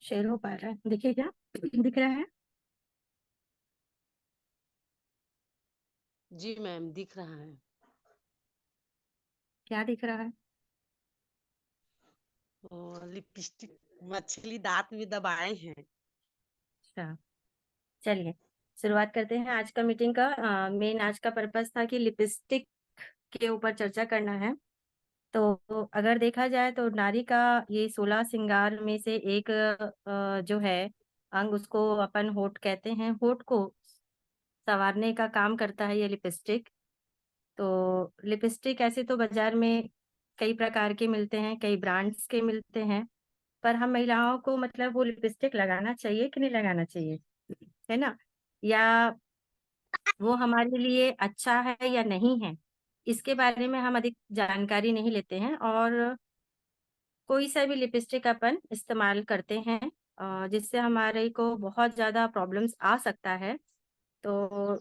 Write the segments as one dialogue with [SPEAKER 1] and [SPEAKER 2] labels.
[SPEAKER 1] Share हो पा रहा है, देखिए क्या दिख रहा है?
[SPEAKER 2] जी मैम, दिख रहा है।
[SPEAKER 1] क्या दिख रहा है?
[SPEAKER 2] लिपस्टिक मछली दांत में दबाए हैं।
[SPEAKER 1] अच्छा, चलिए शुरुआत करते हैं। आज का मीटिंग का मेन आज का पर्पस था कि लिपस्टिक के ऊपर चर्चा करना है। तो अगर देखा जाए तो नारी का ये 16 श्रृंगार में से एक जो है अंग, उसको अपन होठ कहते हैं। होठ को संवारने का काम करता है ये लिपस्टिक। तो लिपस्टिक ऐसे तो बाजार में कई प्रकार के मिलते हैं, कई ब्रांड्स के मिलते हैं, पर हम महिलाओं को मतलब वो लिपस्टिक लगाना चाहिए कि नहीं लगाना चाहिए, है ना? या वो हमारे लिए अच्छा है या नहीं है, इसके बारे में हम अधिक जानकारी नहीं लेते हैं और कोई सा भी लिपस्टिक अपन इस्तेमाल करते हैं जिससे हमारे को बहुत ज़्यादा प्रॉब्लम्स आ सकता है। तो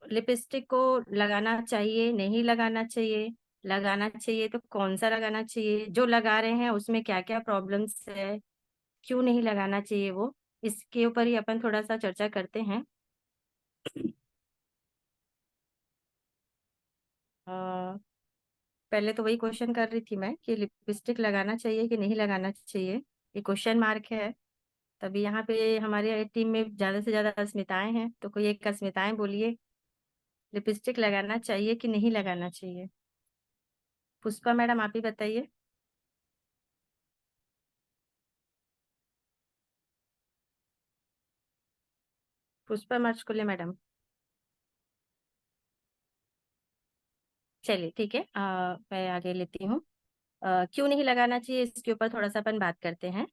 [SPEAKER 1] लिपस्टिक को लगाना चाहिए, नहीं लगाना चाहिए, लगाना चाहिए तो कौन-सा लगाना चाहिए, जो लगा रहे हैं उसमें क्या-क्या प्रॉब्लम्स है, क्यों नहीं लगाना चाहिए वो, इसके ऊपर ही अपन थोड़ा-सा चर्चा करते हैं। अ, पहले तो वही क्वेश्चन कर रही थी मैं कि लिपस्टिक लगाना चाहिए कि नहीं लगाना चाहिए, ये क्वेश्चन मार्क है। तभी यहाँ पे हमारे टीम में ज़्यादा से ज़्यादा अस्मिताएँ हैं, तो कोई एक अस्मिताएँ बोलिए, लिपस्टिक लगाना चाहिए कि नहीं लगाना चाहिए? पुष्पा मैडम आप ही बताइए। पुष्पा मार्चकुले मैडम। चलिए ठीक है, मैं आगे लेती हूँ। क्यों नहीं लगाना चाहिए इसके ऊपर थोड़ा-सा अपन बात करते हैं।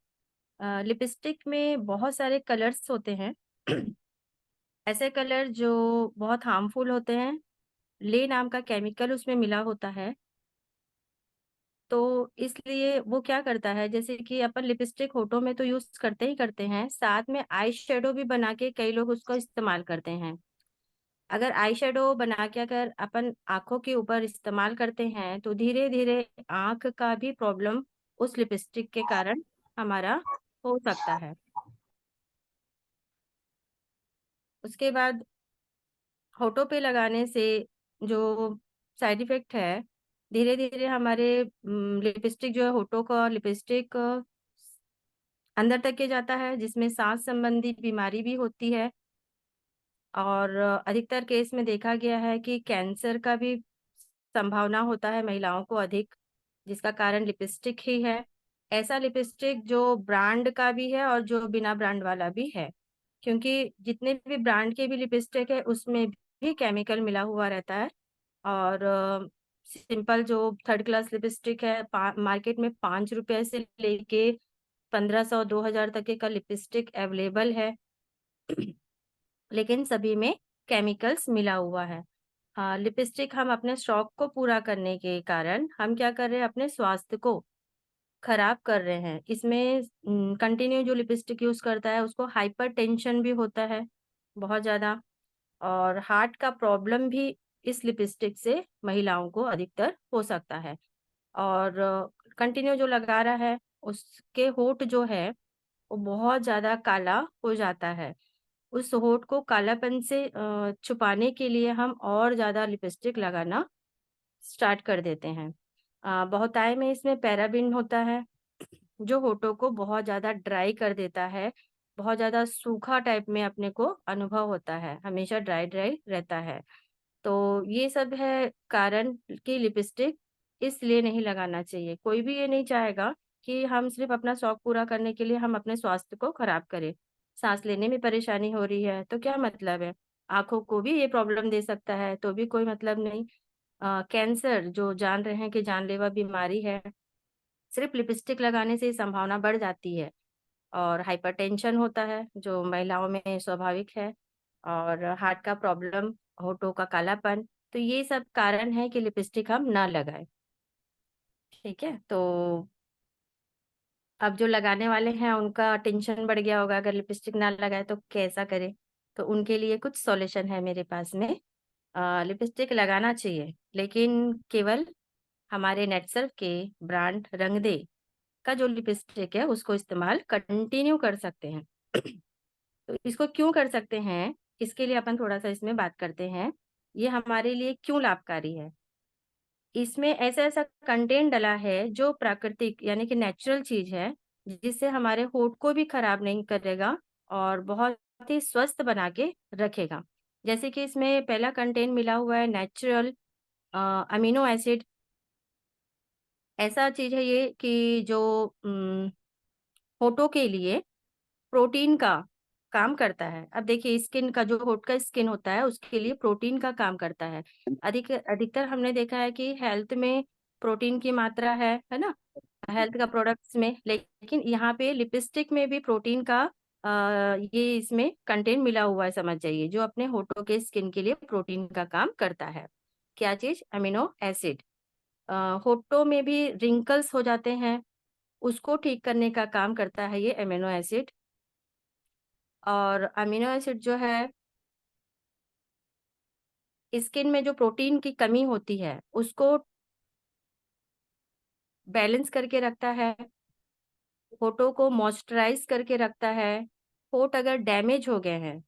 [SPEAKER 1] लिपस्टिक में बहुत सारे कलर्स होते हैं। ऐसे कलर जो बहुत हार्मफुल होते हैं, ले नाम का केमिकल उसमें मिला होता है। तो इसलिए वो क्या करता है, जैसे कि अपन लिपस्टिक होठों में तो यूज़ करते ही करते हैं, साथ में आई शैडो भी बना के कई लोग उसको इस्तेमाल करते हैं। अगर आई शैडो बना के अगर अपन आँखों के ऊपर इस्तेमाल करते हैं, तो धीरे-धीरे आँख का भी प्रॉब्लम उस लिपस्टिक के कारण हमारा हो सकता है। उसके बाद होठों पे लगाने से जो साइड इफ़ेक्ट है, धीरे-धीरे हमारे लिपस्टिक जो है, होठों का लिपस्टिक अंदर तक के जाता है, जिसमें सांस संबंधी बीमारी भी होती है और अधिकतर केस में देखा गया है कि कैंसर का भी संभावना होता है महिलाओं को अधिक, जिसका कारण लिपस्टिक ही है। ऐसा लिपस्टिक जो ब्रांड का भी है और जो बिना ब्रांड वाला भी है, क्योंकि जितने भी ब्रांड के भी लिपस्टिक है उसमें भी केमिकल मिला हुआ रहता है और सिंपल जो थर्ड क्लास लिपस्टिक है मार्केट में ₹5 से लेके 1500 2000 तक के का लिपस्टिक अवेलेबल है। लेकिन सभी में केमिकल्स मिला हुआ है। लिपस्टिक हम अपने शौक को पूरा करने के कारण हम क्या कर रहे हैं, अपने स्वास्थ्य को खराब कर रहे हैं। इसमें कंटिन्यू जो लिपस्टिक यूज़ करता है उसको हाइपरटेंशन भी होता है बहुत ज़्यादा और हार्ट का प्रॉब्लम भी इस लिपस्टिक से महिलाओं को अधिकतर हो सकता है। और कंटिन्यू जो लगा रहा है उसके होंठ जो है वो बहुत ज़्यादा काला हो जाता है। उस होंठ को कालापन से छुपाने के लिए हम और ज़्यादा लिपस्टिक लगाना स्टार्ट कर देते हैं। बहुतायत में इसमें पैराबीन होता है, जो होठों को बहुत ज़्यादा ड्राई कर देता है, बहुत ज़्यादा सूखा टाइप में अपने को अनुभव होता है, हमेशा ड्राई-ड्राई रहता है। तो ये सब है कारण कि लिपस्टिक इसलिए नहीं लगाना चाहिए। कोई भी ये नहीं चाहेगा कि हम सिर्फ़ अपना शौक पूरा करने के लिए हम अपने स्वास्थ्य को खराब करें। साँस लेने में परेशानी हो रही है, तो क्या मतलब है? आँखों को भी ये प्रॉब्लम दे सकता है, तो भी कोई मतलब नहीं। कैंसर जो जान रहे हैं कि जानलेवा बीमारी है, सिर्फ़ लिपस्टिक लगाने से ही संभावना बढ़ जाती है और हाइपरटेंशन होता है, जो महिलाओं में स्वाभाविक है और हार्ट का प्रॉब्लम, होठों का कालापन, तो ये सब कारण है कि लिपस्टिक हम ना लगाएँ, ठीक है? तो अब जो लगाने वाले हैं उनका टेंशन बढ़ गया होगा अगर लिपस्टिक ना लगाए तो कैसा करें? तो उनके लिए कुछ सॉल्यूशन है मेरे पास में। लिपस्टिक लगाना चाहिए, लेकिन केवल हमारे नेटसर्फ के ब्रांड रंग दे का जो लिपस्टिक है उसको इस्तेमाल कंटिन्यू कर सकते हैं। तो इसको क्यों कर सकते हैं, इसके लिए अपन थोड़ा-सा इसमें बात करते हैं। ये हमारे लिए क्यों लाभकारी है? इसमें ऐसा-ऐसा कंटेंट डला है जो प्राकृतिक यानी कि नेचुरल चीज़ है, जिससे हमारे होंठ को भी खराब नहीं करेगा और बहुत ही स्वस्थ बना के रखेगा। जैसे कि इसमें पहला कंटेंट मिला हुआ है नेचुरल अमीनो एसिड। ऐसा चीज़ है ये कि जो होठों के लिए प्रोटीन का काम करता है। अब देखिए स्किन का जो होठ का स्किन होता है उसके लिए प्रोटीन का काम करता है। अधिकतर हमने देखा है कि हेल्थ में प्रोटीन की मात्रा है ना? हेल्थ का प्रोडक्ट्स में, लेकिन यहाँ पे लिपस्टिक में भी प्रोटीन का ये इसमें कंटेंट मिला हुआ है समझ जाइए, जो अपने होठों के स्किन के लिए प्रोटीन का काम करता है। क्या चीज़? Amino acid. अ, होठों में भी रिंकल्स हो जाते हैं, उसको ठीक करने का काम करता है ये अमीनो एसिड। और अमीनो एसिड जो है, स्किन में जो प्रोटीन की कमी होती है, उसको बैलेंस करके रखता है, होठों को मॉइस्चराइज़ करके रखता है। होठ अगर डैमेज हो गए हैं,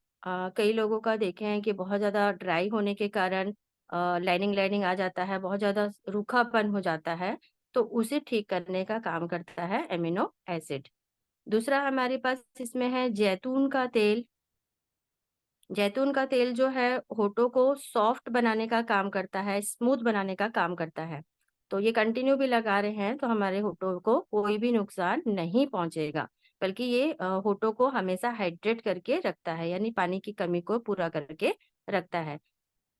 [SPEAKER 1] कई लोगों का देखे हैं कि बहुत ज़्यादा ड्राई होने के कारण लाइनिंग-लाइनिंग आ जाता है, बहुत ज़्यादा रूखापन हो जाता है, तो उसे ठीक करने का काम करता है अमीनो एसिड। दूसरा हमारे पास इसमें है जैतून का तेल। जैतून का तेल जो है होठों को सॉफ्ट बनाने का काम करता है, स्मूथ बनाने का काम करता है। तो ये कंटिन्यू भी लगा रहे हैं तो हमारे होठों को कोई भी नुकसान नहीं पहुंचेगा, बल्कि ये होठों को हमेशा हाइड्रेट करके रखता है, यानी पानी की कमी को पूरा करके रखता है।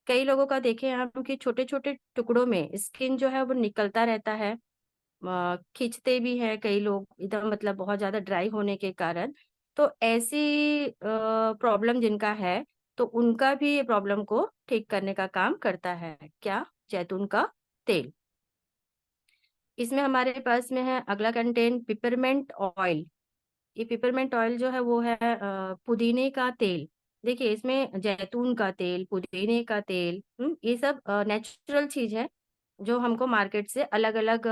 [SPEAKER 1] कई लोगों का देखे हैं हम कि छोटे-छोटे टुकड़ों में स्किन जो है वो निकलता रहता है। खींचते भी हैं कई लोग एकदम, मतलब बहुत ज़्यादा ड्राई होने के कारण। तो ऐसी प्रॉब्लम जिनका है, तो उनका भी ये प्रॉब्लम को ठीक करने का काम करता है। क्या? जैतून का तेल। इसमें हमारे पास में है अगला कंटेंट पिपरमिंट ऑयल। ये पिपरमिंट ऑयल जो है वो है पुदीने का तेल। देखिए इसमें जैतून का तेल, पुदीने का तेल, ये सब नेचुरल चीज़ है, जो हमको मार्केट से अलग-अलग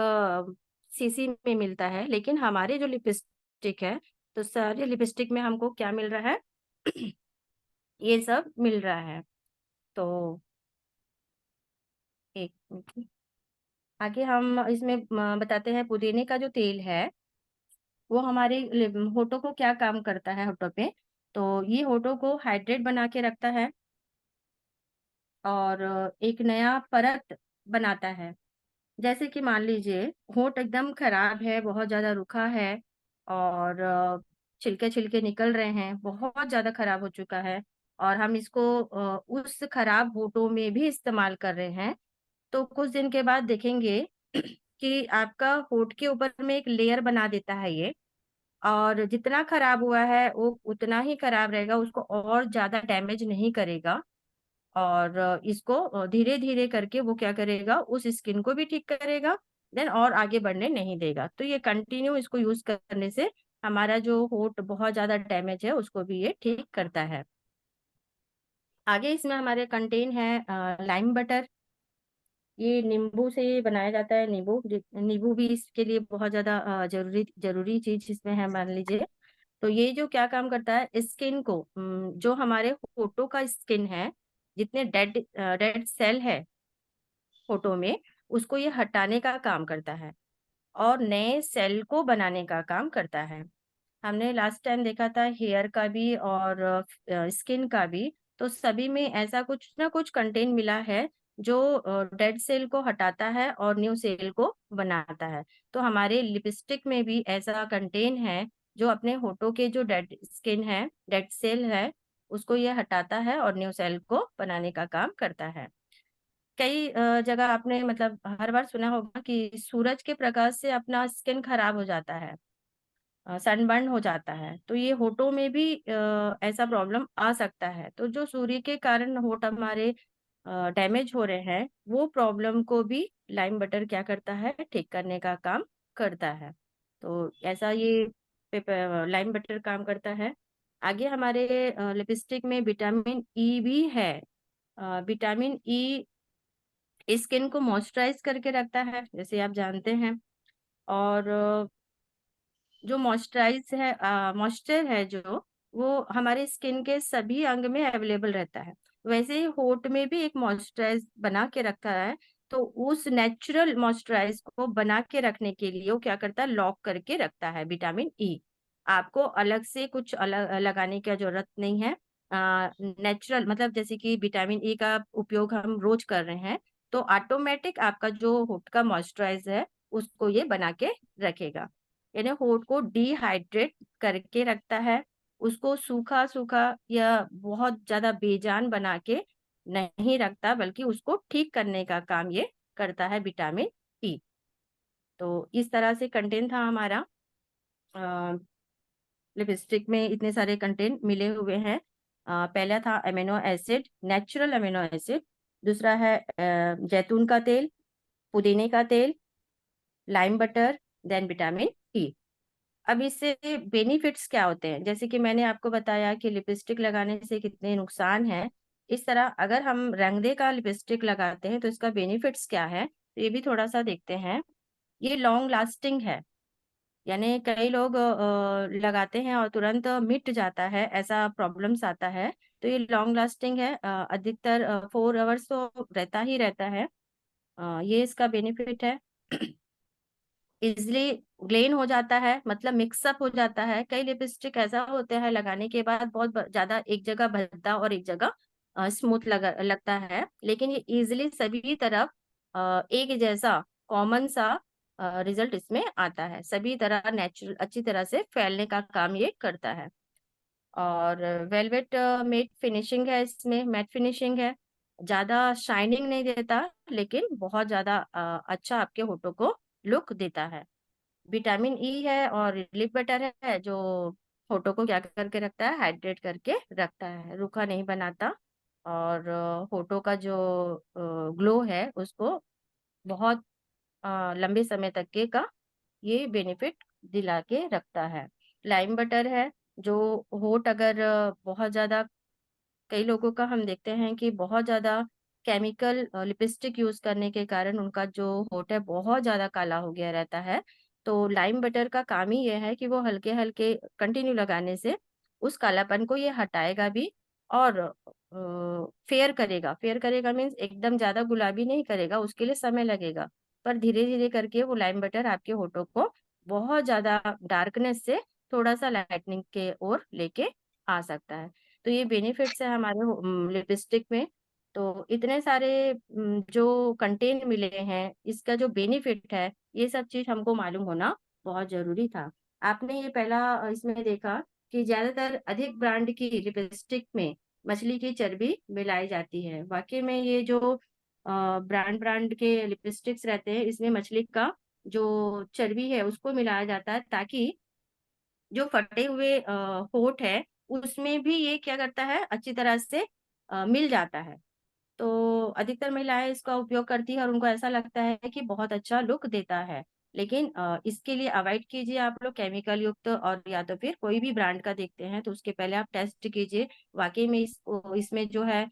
[SPEAKER 1] सीसी में मिलता है। लेकिन हमारे जो लिपस्टिक है, तो सारे लिपस्टिक में हमको क्या मिल रहा है? ये सब मिल रहा है। तो एक मिनट, आगे हम इसमें बताते हैं पुदीने का जो तेल है, वो हमारे होठों को क्या काम करता है होठों पे? तो ये होठों को हाइड्रेट बना के रखता है और एक नया परत बनाता है। जैसे कि मान लीजिए होंठ एकदम खराब है, बहुत ज़्यादा रूखा है और छिलके-छिलके निकल रहे हैं, बहुत ज़्यादा खराब हो चुका है और हम इसको उस खराब होठों में भी इस्तेमाल कर रहे हैं, तो कुछ दिन के बाद देखेंगे कि आपका होंठ के ऊपर में एक लेयर बना देता है ये, और जितना खराब हुआ है वो उतना ही खराब रहेगा, उसको और ज़्यादा डैमेज नहीं करेगा। और इसको धीरे-धीरे करके वो क्या करेगा, उस स्किन को भी ठीक करेगा, देन और आगे बढ़ने नहीं देगा। तो ये कंटिन्यू इसको यूज़ करने से हमारा जो होंठ बहुत ज़्यादा डैमेज है, उसको भी ये ठीक करता है। आगे इसमें हमारे कंटेन है लाइम बटर। ये नींबू से बनाया जाता है, नींबू भी इसके लिए बहुत ज़्यादा ज़रूरी ज़रूरी चीज़ इसमें है मान लीजिए। तो ये जो क्या काम करता है स्किन को, जो हमारे होठों का स्किन है, जितने डेड सेल है होठों में, उसको ये हटाने का काम करता है और नए सेल को बनाने का काम करता है। हमने लास्ट टाइम देखा था हेयर का भी और स्किन का भी, तो सभी में ऐसा कुछ ना कुछ कंटेंट मिला है जो डेड सेल को हटाता है और न्यू सेल को बनाता है। तो हमारे लिपस्टिक में भी ऐसा कंटेंट है जो अपने होठों के जो डेड स्किन है, डेड सेल है, उसको ये हटाता है और न्यू सेल को बनाने का काम करता है। कई जगह आपने मतलब हर बार सुना होगा कि सूरज के प्रकाश से अपना स्किन खराब हो जाता है, सनबर्न हो जाता है, तो ये होठों में भी ऐसा प्रॉब्लम आ सकता है। तो जो सूर्य के कारण होठ हमारे डैमेज हो रहे हैं, वो प्रॉब्लम को भी लाइम बटर क्या करता है, ठीक करने का काम करता है। तो ऐसा ये लाइम बटर काम करता है। आगे हमारे लिपस्टिक में विटामिन ई भी है। विटामिन ई स्किन को मॉइस्चराइज करके रखता है, जैसे आप जानते हैं। और जो मॉइस्चर है जो, वो हमारे स्किन के सभी अंग में अवेलेबल रहता है। वैसे ही होंठ में भी एक मॉइस्चराइज बना के रखा है, तो उस नेचुरल मॉइस्चराइज को बना के रखने के लिए वो क्या करता है, लॉक करके रखता है विटामिन ई। आपको अलग से कुछ अलग लगाने की जरूरत नहीं है। नेचुरल मतलब जैसे कि विटामिन ई का उपयोग हम रोज कर रहे हैं, तो ऑटोमेटिक आपका जो होंठ का मॉइस्चराइज है उसको ये बना के रखेगा। यानी होंठ को डिहाइड्रेट करके रखता है, उसको सूखा-सूखा या बहुत ज़्यादा बेजान बना के नहीं रखता, बल्कि उसको ठीक करने का काम ये करता है विटामिन ई। तो इस तरह से कंटेंट था हमारा। अ, लिपस्टिक में इतने सारे कंटेंट मिले हुए हैं। पहला था amino acid, natural amino acid. दूसरा है जैतून का तेल, पुदीने का तेल, lime butter, then vitamin E. अब इससे बेनिफिट्स क्या होते हैं? जैसे कि मैंने आपको बताया कि लिपस्टिक लगाने से कितने नुकसान हैं। इस तरह अगर हम रंगदे का लिपस्टिक लगाते हैं तो इसका बेनिफिट्स क्या है? तो ये भी थोड़ा-सा देखते हैं। ये लॉन्ग लास्टिंग है, यानी कई लोग लगाते हैं और तुरंत मिट जाता है, ऐसा प्रॉब्लम्स आता है। तो ये लॉन्ग लास्टिंग है, अधिकतर 4 आवर्स तो रहता ही रहता है। ये इसका बेनिफिट है। इज़िली ग्लेन हो जाता है, मतलब मिक्सअप हो जाता है। कई लिपस्टिक ऐसा होते हैं लगाने के बाद बहुत ज़्यादा एक जगह भद्दा और एक जगह स्मूथ लगता है। लेकिन ये इज़िली सभी तरफ एक जैसा कॉमन सा रिज़ल्ट इसमें आता है। सभी तरह नेचुरल अच्छी तरह से फैलने का काम ये करता है। और वेलवेट मैट फिनिशिंग है इसमें, मैट फिनिशिंग है। ज़्यादा शाइनिंग नहीं देता, लेकिन बहुत ज़्यादा अच्छा आपके होठों को लुक देता है। विटामिन ई है और लिप बटर है जो होठों को क्या करके रखता है, हाइड्रेट करके रखता है, रूखा नहीं बनाता। और होठों का जो ग्लो है उसको बहुत लंबे समय तक के का ये बेनिफिट दिला के रखता है। लाइम बटर है जो होठ अगर बहुत ज्यादा, कई लोगों का हम देखते हैं कि बहुत ज़्यादा केमिकल लिपस्टिक यूज़ करने के कारण उनका जो होठ है बहुत ज़्यादा काला हो गया रहता है। तो लाइम बटर का काम ही ये है कि वो हल्के-हल्के कंटिन्यू लगाने से उस कालापन को ये हटाएगा भी और फेयर करेगा। फेयर करेगा मीन्स एकदम ज़्यादा गुलाबी नहीं करेगा, उसके लिए समय लगेगा। पर धीरे-धीरे करके वो लाइम बटर आपके होठों को बहुत ज़्यादा डार्कनेस से थोड़ा-सा लाइटनिंग के ओर लेके आ सकता है। तो ये बेनिफिट्स है हमारे लिपस्टिक में। तो इतने सारे जो कंटेंट मिले हैं, इसका जो बेनिफिट है, ये सब चीज़ हमको मालूम होना बहुत ज़रूरी था। आपने ये पहला इसमें देखा कि ज़्यादातर अधिक ब्रांड की लिपस्टिक में मछली की चर्बी मिलाई जाती है। वाक़ई में ये जो ब्रांड ब्रांड के लिपस्टिक्स रहते हैं, इसमें मछली का जो चर्बी है, उसको मिलाया जाता है ताकि जो फटे हुए होंठ है, उसमें भी ये क्या करता है, अच्छी तरह से मिल जाता है। तो अधिकतर महिलाएँ इसका उपयोग करती हैं और उनको ऐसा लगता है कि बहुत अच्छा लुक देता है। लेकिन इसके लिए अवॉइड कीजिए आप लोग केमिकल युक्त, और या तो फिर कोई भी ब्रांड का देखते हैं तो उसके पहले आप टेस्ट कीजिए, वाक़ई में इसमें जो है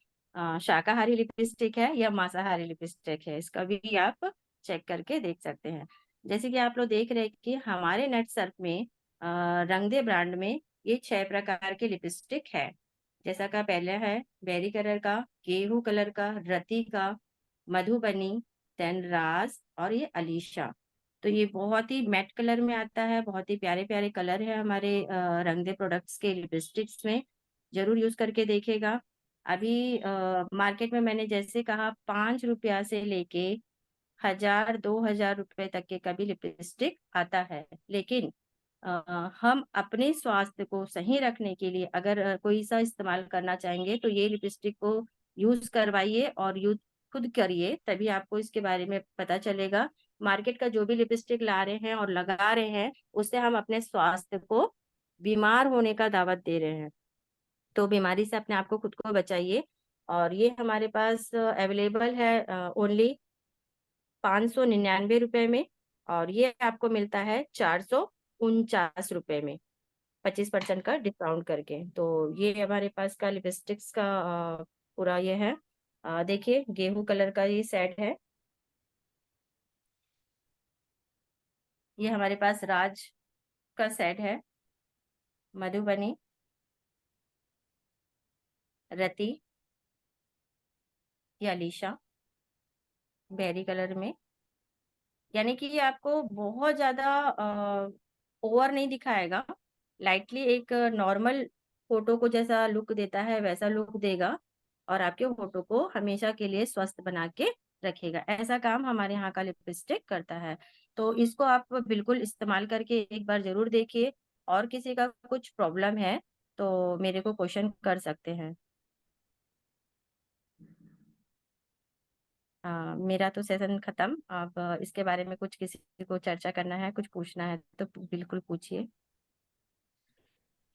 [SPEAKER 1] शाकाहारी लिपस्टिक है या मांसाहारी लिपस्टिक है, इसका भी आप चेक करके देख सकते हैं। जैसे कि आप लोग देख रहे हैं कि हमारे नेट सर्फ में रंगदे ब्रांड में ये 6 प्रकार के लिपस्टिक है। जैसा का पहला है बेरी कलर का, गेहूं कलर का, रति का, मधुबनी, देन राज और ये अलीशा। तो ये बहुत ही मैट कलर में आता है, बहुत ही प्यारे प्यारे कलर है हमारे रंगदे प्रोडक्ट्स के लिपस्टिक्स में। जरूर यूज करके देखेगा। अभी मार्केट में मैंने जैसे कहा 5 रुपया से लेके 1000 2000 रुपए तक के का भी लिपस्टिक आता है। लेकिन हम अपने स्वास्थ्य को सही रखने के लिए अगर कोई सा इस्तेमाल करना चाहेंगे तो ये लिपस्टिक को यूज करवाइए और यूज खुद करिए, तभी आपको इसके बारे में पता चलेगा। मार्केट का जो भी लिपस्टिक ला रहे हैं और लगा रहे हैं, उससे हम अपने स्वास्थ्य को बीमार होने का दावत दे रहे हैं। तो बीमारी से अपने आप को खुद को बचाइए। और ये हमारे पास अवेलेबल है ओनली 599 में, और ये आपको मिलता है 449 रुपए में, 25% का डिस्काउंट करके। तो ये हमारे पास का लिपस्टिक्स का पूरा ये है। देखिए गेहूं कलर का ये सेट है। ये हमारे पास राज का सेट है, मधुबनी, रति या लीशा, बेरी कलर में। यानी कि ये आपको बहुत ज़्यादा ओवर नहीं दिखाएगा, लाइटली एक नॉर्मल फ़ोटो को जैसा लुक देता है वैसा लुक देगा और आपके फ़ोटो को हमेशा के लिए स्वस्थ बना के रखेगा। ऐसा काम हमारे यहाँ का लिपस्टिक करता है। तो इसको आप बिल्कुल इस्तेमाल करके एक बार ज़रूर देखिए और किसी का कुछ प्रॉब्लम है, तो मेरे को क्वेश्चन कर सकते हैं। मेरा तो सेशन खत्म। अब इसके बारे में कुछ किसी को चर्चा करना है, कुछ पूछना है तो बिल्कुल पूछिए।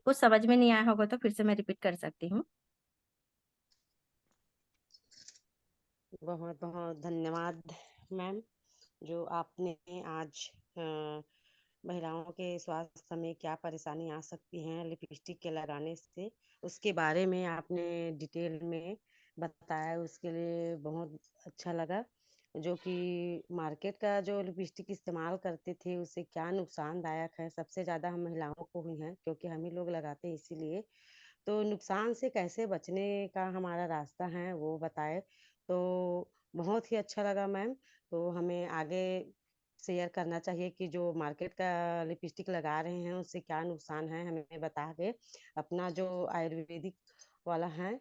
[SPEAKER 1] कुछ समझ में नहीं आया होगा तो फिर से मैं रिपीट कर सकती हूँ।
[SPEAKER 2] बहुत बहुत धन्यवाद मैम, जो आपने आज महिलाओं के स्वास्थ्य में क्या परेशानी आ सकती हैं लिपस्टिक के लगाने से, उसके बारे में आपने डिटेल में बताया, उसके लिए बहुत अच्छा लगा। जो कि मार्केट का जो लिपस्टिक इस्तेमाल करते थे उससे क्या नुकसानदायक है, सबसे ज़्यादा हम महिलाओं को ही है क्योंकि हम ही लोग लगाते हैं इसीलिए। तो नुकसान से कैसे बचने का हमारा रास्ता है वो बताए, तो बहुत ही अच्छा लगा मैम। तो हमें आगे शेयर करना चाहिए कि जो मार्केट का लिपस्टिक लगा रहे हैं उससे क्या नुकसान है, हमें बता के अपना जो आयुर्वेदिक वाला है,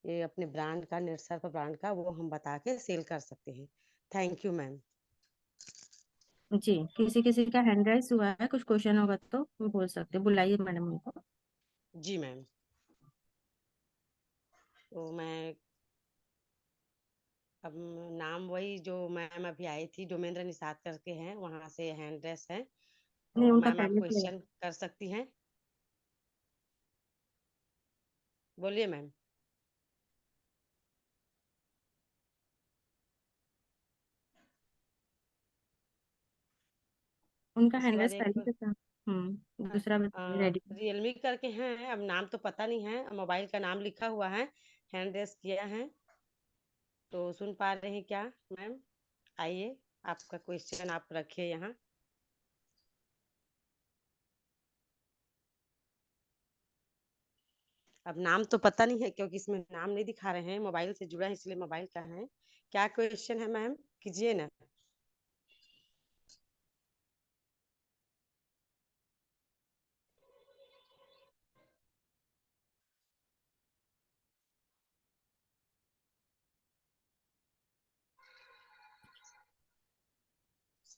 [SPEAKER 2] ये अपने ब्रांड का, निरसर्प ब्रांड का, वो हम बता के सेल कर सकते हैं। Thank you ma'am.
[SPEAKER 1] जी, किसी-किसी का हैंड राइज़ हुआ है, कुछ क्वेश्चन होगा तो बोल सकते हैं। बुलाइए मैडम उनको।
[SPEAKER 2] जी मैम। तो मैं अब नाम वही जो मैम अभी आई थी, डोमेंद्र निषाद करके हैं, वहां से हैंड ड्रेस है।
[SPEAKER 1] नहीं,
[SPEAKER 2] तो
[SPEAKER 1] उनका
[SPEAKER 2] मैम आप
[SPEAKER 1] पहले से है।
[SPEAKER 2] क्वेश्चन कर सकती हैं, बोलिए मैम।
[SPEAKER 1] उनका
[SPEAKER 2] उसके
[SPEAKER 1] हैंड
[SPEAKER 2] बाद
[SPEAKER 1] राइज़
[SPEAKER 2] एक
[SPEAKER 1] पहले से था। दूसरा बताइए रेडी।
[SPEAKER 2] रियलमी करके हैं, अब नाम तो पता नहीं है, मोबाइल का नाम लिखा हुआ है, हैंड ड्रेस किया है। तो सुन पा रहे हैं क्या मैम? आइए, आपका क्वेश्चन आप रखिए यहाँ। अब नाम तो पता नहीं है क्योंकि इसमें नाम नहीं दिखा रहे हैं, मोबाइल से जुड़ा है इसलिए मोबाइल का है। क्या क्वेश्चन है मैम, कीजिए ना।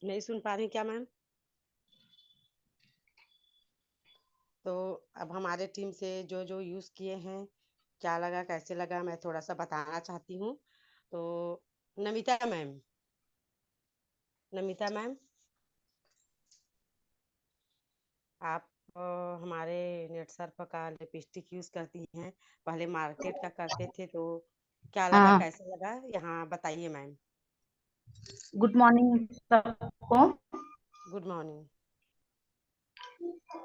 [SPEAKER 2] नहीं सुन पा रही हैं क्या मैम? तो अब हमारे टीम से जो जो यूज किए हैं, क्या लगा कैसे लगा, मैं थोड़ा सा बताना चाहती हूँ। तो नमिता मैम, नमिता मैम, आप हमारे नेट सर्फ का लिपस्टिक यूज करती हैं, पहले मार्केट का करते थे, तो क्या लगा
[SPEAKER 3] हाँ,
[SPEAKER 2] कैसे लगा, यहाँ बताइए मैम।
[SPEAKER 3] गुड मॉर्निंग सबको।
[SPEAKER 2] Good morning.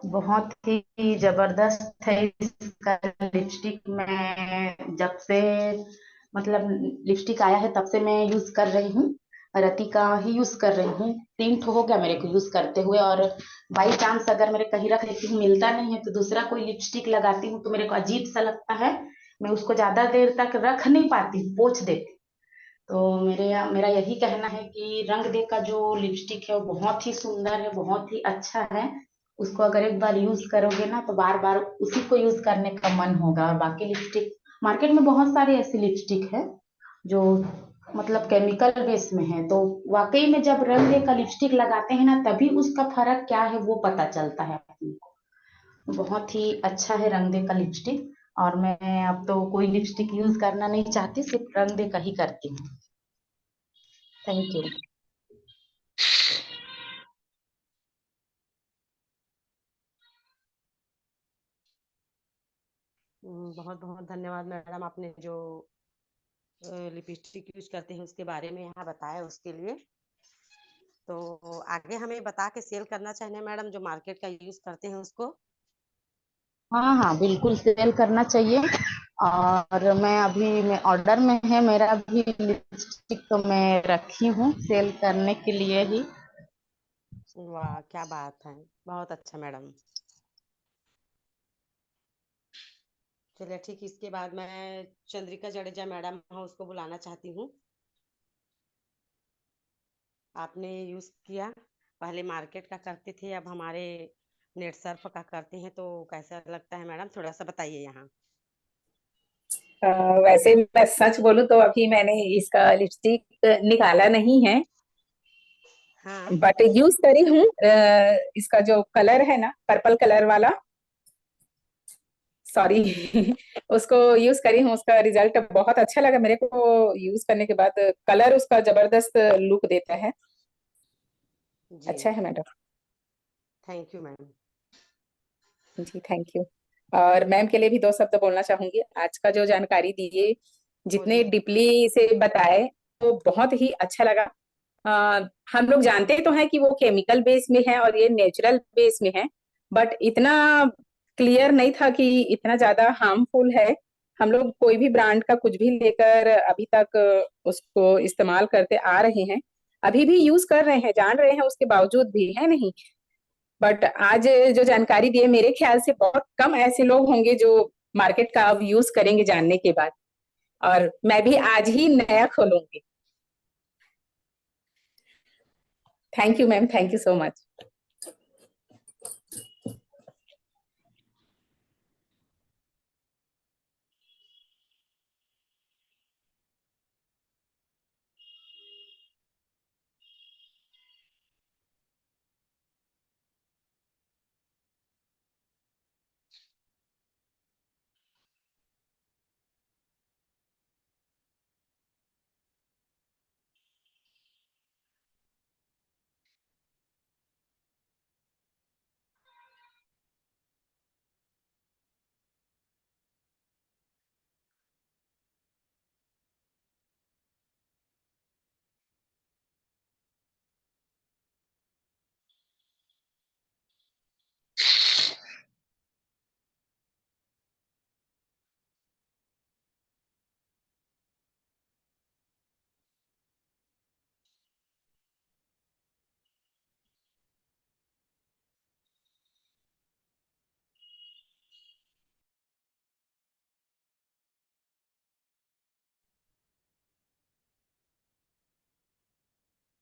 [SPEAKER 3] बहुत ही जबरदस्त है इसका लिपस्टिक। मैं जब से मतलब लिपस्टिक आया है तब से मैं यूज कर रही हूँ। रति का ही यूज कर रही हूँ। 3 ठो हो गया मेरे को यूज करते हुए। और बाई चांस अगर मेरे कहीं रख लेती हूँ, मिलता नहीं है, तो दूसरा कोई लिपस्टिक लगाती हूँ तो मेरे को अजीब सा लगता है। मैं उसको ज्यादा देर तक रख नहीं पाती, पोंछ देती। तो मेरा यही कहना है कि रंग दे का जो लिपस्टिक है वो बहुत ही सुंदर है, बहुत ही अच्छा है। उसको अगर एक बार यूज करोगे ना तो बार बार उसी को यूज करने का मन होगा। और बाकी लिपस्टिक मार्केट में बहुत सारे ऐसे लिपस्टिक है जो मतलब केमिकल बेस में है, तो वाकई में जब रंग दे का लिपस्टिक लगाते हैं ना तभी उसका फर्क क्या है वो पता चलता है अपने को। बहुत ही अच्छा है रंग दे का लिपस्टिक। और मैं अब तो कोई लिपस्टिक यूज करना नहीं चाहती, सिर्फ रंग दे का ही करती हूँ। Thank you.
[SPEAKER 2] बहुत बहुत धन्यवाद मैडम, आपने जो लिपस्टिक यूज करते हैं उसके बारे में यहाँ बताया उसके लिए। तो आगे हमें बता के सेल करना चाहिए मैडम, जो मार्केट का यूज करते हैं उसको।
[SPEAKER 3] हाँ हाँ, बिल्कुल सेल करना चाहिए। और मैं ऑर्डर में है मेरा भी लिपस्टिक, तो मैं रखी हूँ सेल करने के लिए ही।
[SPEAKER 2] वाह क्या बात है, बहुत अच्छा मैडम। चलिए ठीक, इसके बाद मैं चंद्रिका जडेजा मैडम है उसको बुलाना चाहती हूँ। आपने यूज किया, पहले मार्केट का करते थे, अब हमारे नेट सर्फ का करते हैं, तो कैसा लगता है मैडम, थोड़ा सा बताइए यहाँ।
[SPEAKER 4] वैसे मैं सच बोलूं तो अभी मैंने इसका लिपस्टिक निकाला नहीं है,
[SPEAKER 2] हाँ
[SPEAKER 4] बट यूज करी हूँ। इसका जो कलर है ना, पर्पल कलर वाला, सॉरी उसको यूज करी हूँ। उसका रिजल्ट बहुत अच्छा लगा मेरे को यूज करने के बाद। कलर उसका जबरदस्त लुक देता है।
[SPEAKER 2] जी,
[SPEAKER 4] अच्छा है मैडम।
[SPEAKER 2] Thank you ma'am.
[SPEAKER 4] जी थैंक यू। और मैम के लिए भी दो शब्द बोलना चाहूंगी। आज का जो जानकारी दिए, जितने
[SPEAKER 2] बोलिए।
[SPEAKER 4] डीपली से बताए, तो बहुत ही अच्छा लगा। हम लोग जानते तो हैं कि वो केमिकल बेस में है और ये नेचुरल बेस में है, बट इतना क्लियर नहीं था कि इतना ज्यादा हार्मफुल है। हम लोग कोई भी ब्रांड का कुछ भी लेकर अभी तक उसको इस्तेमाल करते आ रहे हैं, अभी भी यूज कर रहे हैं, जान रहे हैं उसके बावजूद भी, है नहीं। बट आज जो जानकारी दी है, मेरे ख्याल से बहुत कम ऐसे लोग होंगे जो मार्केट का अब यूज करेंगे जानने के बाद। और मैं भी आज ही नया खोलूंगी। Thank you ma'am, thank you so much.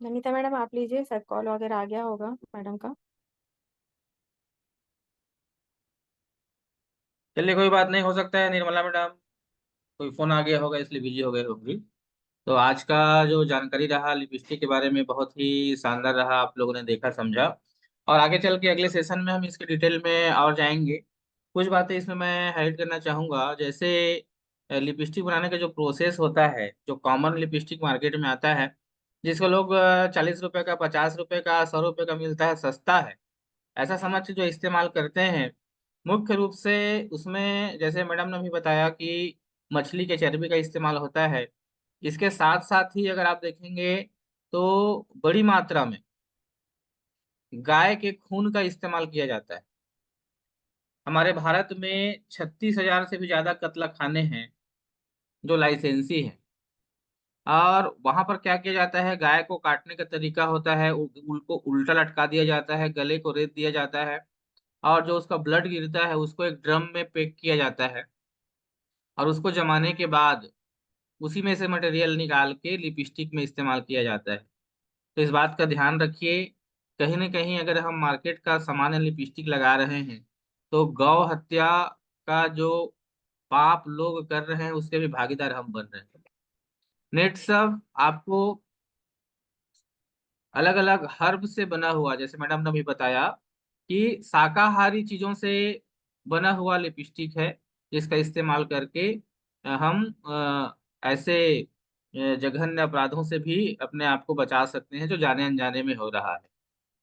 [SPEAKER 1] Namita madam आप लीजिए, सब कॉल वगैरह आ गया होगा मैडम का।
[SPEAKER 5] चलिए कोई बात नहीं, हो सकता है निर्मला मैडम कोई फोन आ गया होगा इसलिए बिजी हो गए होंगी। तो आज का जो जानकारी रहा लिपस्टिक के बारे में बहुत ही शानदार रहा, आप लोगों ने देखा समझा। और आगे चल के अगले सेशन में हम इसके डिटेल में और जाएंगे। कुछ बातें इसमें मैं हाईलाइट करना चाहूंगा, जैसे लिपस्टिक बनाने का जो प्रोसेस होता है, जो कॉमन लिपस्टिक मार्केट में आता है, जिसको लोग 40 रुपए का, 50 रुपए का, 100 रुपए का मिलता है, सस्ता है, ऐसा समझ के जो इस्तेमाल करते हैं, मुख्य रूप से उसमें जैसे मैडम ने भी बताया कि मछली के चर्बी का इस्तेमाल होता है। इसके साथ साथ ही अगर आप देखेंगे तो बड़ी मात्रा में गाय के खून का इस्तेमाल किया जाता है। हमारे भारत में 36,000 से भी ज्यादा कत्ल खाने हैं जो लाइसेंसी हैं। और वहां पर क्या किया जाता है, गाय को काटने का तरीका होता है, उनको उल्टा लटका दिया जाता है, गले को रेत दिया जाता है, और जो उसका ब्लड गिरता है उसको एक ड्रम में पैक किया जाता है, और उसको जमाने के बाद उसी में से मटेरियल निकाल के लिपस्टिक में इस्तेमाल किया जाता है। तो इस बात का ध्यान रखिए, कहीं ना कहीं अगर हम मार्केट का सामान्य लिपस्टिक लगा रहे हैं तो गौ हत्या का जो पाप लोग कर रहे हैं उसके भी भागीदार हम बन रहे हैं। नेट सब आपको अलग अलग हर्ब से बना हुआ, जैसे मैडम ने भी बताया कि शाकाहारी चीजों से बना हुआ लिपस्टिक है, जिसका इस्तेमाल करके हम ऐसे जघन्य अपराधों से भी अपने आप को बचा सकते हैं जो जाने अनजाने में हो रहा है।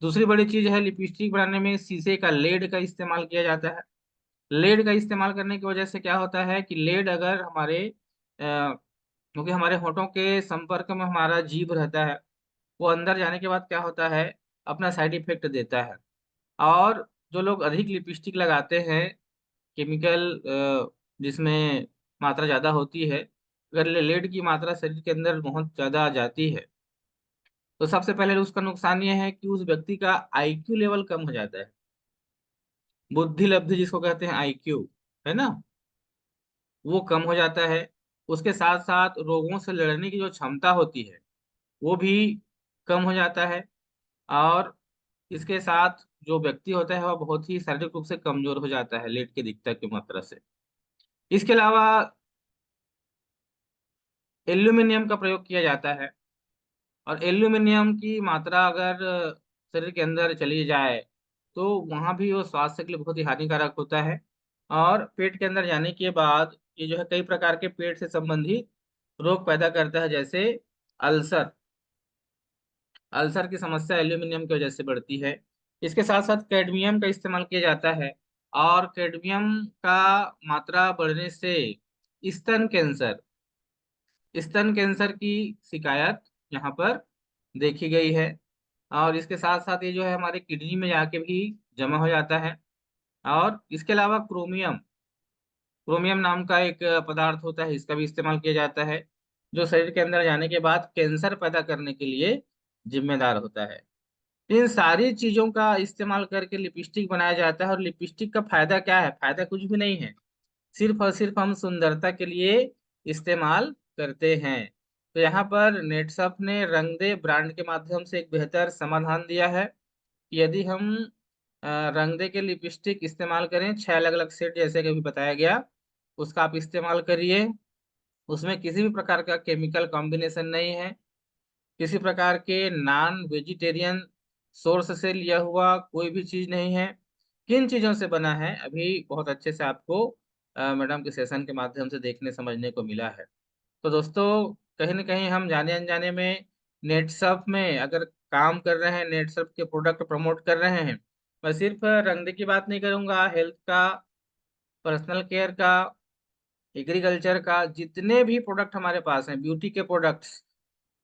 [SPEAKER 5] दूसरी बड़ी चीज है, लिपस्टिक बनाने में शीशे का लेड का इस्तेमाल किया जाता है। लेड का इस्तेमाल करने की वजह से क्या होता है कि लेड अगर हमारे क्योंकि हमारे होठों के संपर्क में हमारा जीभ रहता है, वो अंदर जाने के बाद क्या होता है, अपना साइड इफेक्ट देता है। और जो लोग अधिक लिपस्टिक लगाते हैं, केमिकल जिसमें मात्रा ज़्यादा होती है, अगर लेड की मात्रा शरीर के अंदर बहुत ज़्यादा आ जाती है, तो सबसे पहले उसका नुकसान ये है कि उस व्यक्ति का आईक्यू लेवल कम हो जाता है। बुद्धि लब्धि जिसको कहते हैं आईक्यू, है ना। वो कम हो जाता है। उसके साथ साथ रोगों से लड़ने की जो क्षमता होती है वो भी कम हो जाता है। और इसके साथ जो व्यक्ति होता है वह बहुत ही शारीरिक रूप से कमजोर हो जाता है लेट के दिखता की मात्रा से। इसके अलावा एल्यूमिनियम का प्रयोग किया जाता है, और एल्यूमिनियम की मात्रा अगर शरीर के अंदर चली जाए तो वहाँ भी वो स्वास्थ्य के लिए बहुत ही हानिकारक होता है। और पेट के अंदर जाने के बाद ये जो है कई प्रकार के पेट से संबंधित रोग पैदा करता है, जैसे अल्सर। अल्सर की समस्या एल्यूमिनियम की वजह से बढ़ती है। इसके साथ साथ कैडमियम का इस्तेमाल किया जाता है, और कैडमियम का मात्रा बढ़ने से स्तन कैंसर स्तन कैंसर की शिकायत यहाँ पर देखी गई है। और इसके साथ साथ ये जो है हमारे किडनी में जाके भी जमा हो जाता है। और इसके अलावा क्रोमियम क्रोमियम नाम का एक पदार्थ होता है, इसका भी इस्तेमाल किया जाता है, जो शरीर के अंदर जाने के बाद कैंसर पैदा करने के लिए जिम्मेदार होता है। इन सारी चीजों का इस्तेमाल करके लिपस्टिक बनाया जाता है। और लिपस्टिक का फायदा क्या है? फायदा कुछ भी नहीं है, सिर्फ और सिर्फ हम सुंदरता के लिए इस्तेमाल करते हैं। तो यहाँ पर नेटसप ने रंगदे ब्रांड के माध्यम से एक बेहतर समाधान दिया है कि यदि हम रंगदे के लिपस्टिक इस्तेमाल करें, 6 अलग अलग सेट जैसे कि अभी बताया गया, उसका आप इस्तेमाल करिए। उसमें किसी भी प्रकार का केमिकल कॉम्बिनेशन नहीं है, किसी प्रकार के नॉन वेजिटेरियन सोर्स से लिया हुआ कोई भी चीज नहीं है। किन चीजों से बना है अभी बहुत अच्छे से आपको मैडम के सेशन के माध्यम से देखने समझने को मिला है। तो दोस्तों, कहीं ना कहीं हम जाने अनजाने में नेटसर्फ में अगर काम कर रहे हैं, नेटसर्फ के प्रोडक्ट प्रमोट कर रहे हैं। मैं सिर्फ रंगने की बात नहीं करूंगा, हेल्थ का, पर्सनल केयर का, एग्रीकल्चर का, जितने भी प्रोडक्ट हमारे पास हैं, ब्यूटी के प्रोडक्ट्स,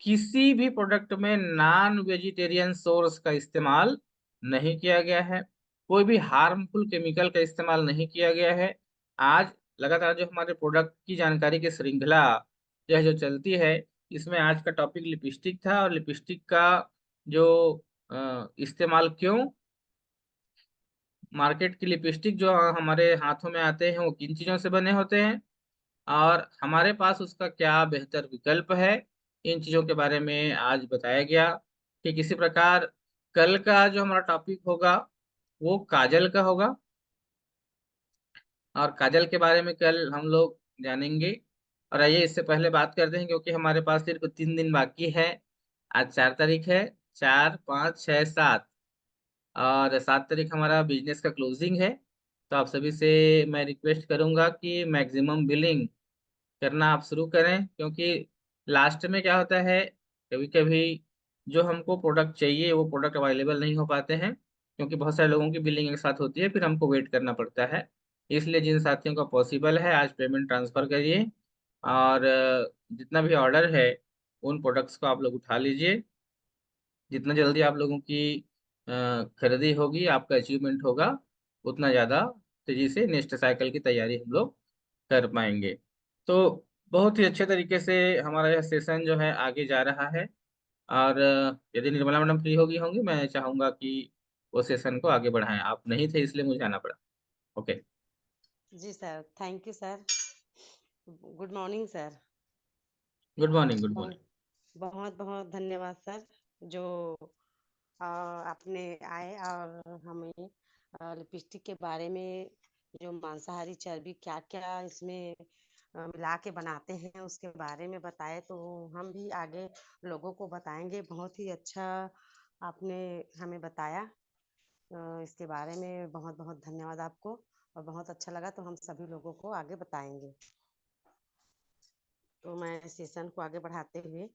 [SPEAKER 5] किसी भी प्रोडक्ट में नॉन वेजिटेरियन सोर्स का इस्तेमाल नहीं किया गया है, कोई भी हार्मफुल केमिकल का इस्तेमाल नहीं किया गया है। आज लगातार जो हमारे प्रोडक्ट की जानकारी की श्रृंखला जो चलती है, इसमें आज का टॉपिक लिपस्टिक था। और लिपस्टिक का जो इस्तेमाल क्यों, मार्केट की लिपस्टिक जो हमारे हाथों में आते हैं वो किन चीज़ों से बने होते हैं, और हमारे पास उसका क्या बेहतर विकल्प है, इन चीजों के बारे में आज बताया गया। कि किसी प्रकार कल का जो हमारा टॉपिक होगा वो काजल का होगा, और काजल के बारे में कल हम लोग जानेंगे। और आइए इससे पहले बात करते हैं, क्योंकि हमारे पास सिर्फ 3 दिन बाकी है। आज 4 तारीख है, 4, 5, 6, 7, और 7 तारीख हमारा बिजनेस का क्लोजिंग है। तो आप सभी से मैं रिक्वेस्ट करूंगा कि मैक्सिमम बिलिंग करना आप शुरू करें, क्योंकि लास्ट में क्या होता है, कभी कभी जो हमको प्रोडक्ट चाहिए वो प्रोडक्ट अवेलेबल नहीं हो पाते हैं, क्योंकि बहुत सारे लोगों की बिलिंग एक साथ होती है, फिर हमको वेट करना पड़ता है। इसलिए जिन साथियों का पॉसिबल है आज पेमेंट ट्रांसफर करिए, और जितना भी ऑर्डर है उन प्रोडक्ट्स को आप लोग उठा लीजिए। जितना जल्दी आप लोगों की खरीदी होगी, आपका अचीवमेंट होगा, उतना ज़्यादा तेजी से नेक्स्ट साइकिल की तैयारी हम लोग कर पाएंगे। तो बहुत ही अच्छे तरीके से हमारा यह सेशन जो है आगे जा रहा है। और यदि निर्मला मैडम फ्री होंगी, मैं चाहूंगा कि वो सेशन को आगे बढ़ाएं। आप नहीं थे इसलिए मुझे आना पड़ा। ओके।
[SPEAKER 2] जी sir, thank you sir. Good morning sir.
[SPEAKER 5] Good morning, good morning.
[SPEAKER 2] बहुत बहुत बहुत धन्यवाद सर, जो आपने आए और हमें लिपस्टिक के बारे में, जो मांसाहारी चर्बी क्या क्या इसमें मिला के बनाते हैं उसके बारे में बताए, तो हम भी आगे लोगों को बताएंगे। बहुत ही अच्छा आपने हमें बताया। इसके बारे में बहुत बहुत धन्यवाद आपको, और बहुत अच्छा लगा, तो हम सभी लोगों को आगे बताएंगे। तो मैं सेशन को आगे बढ़ाते हुए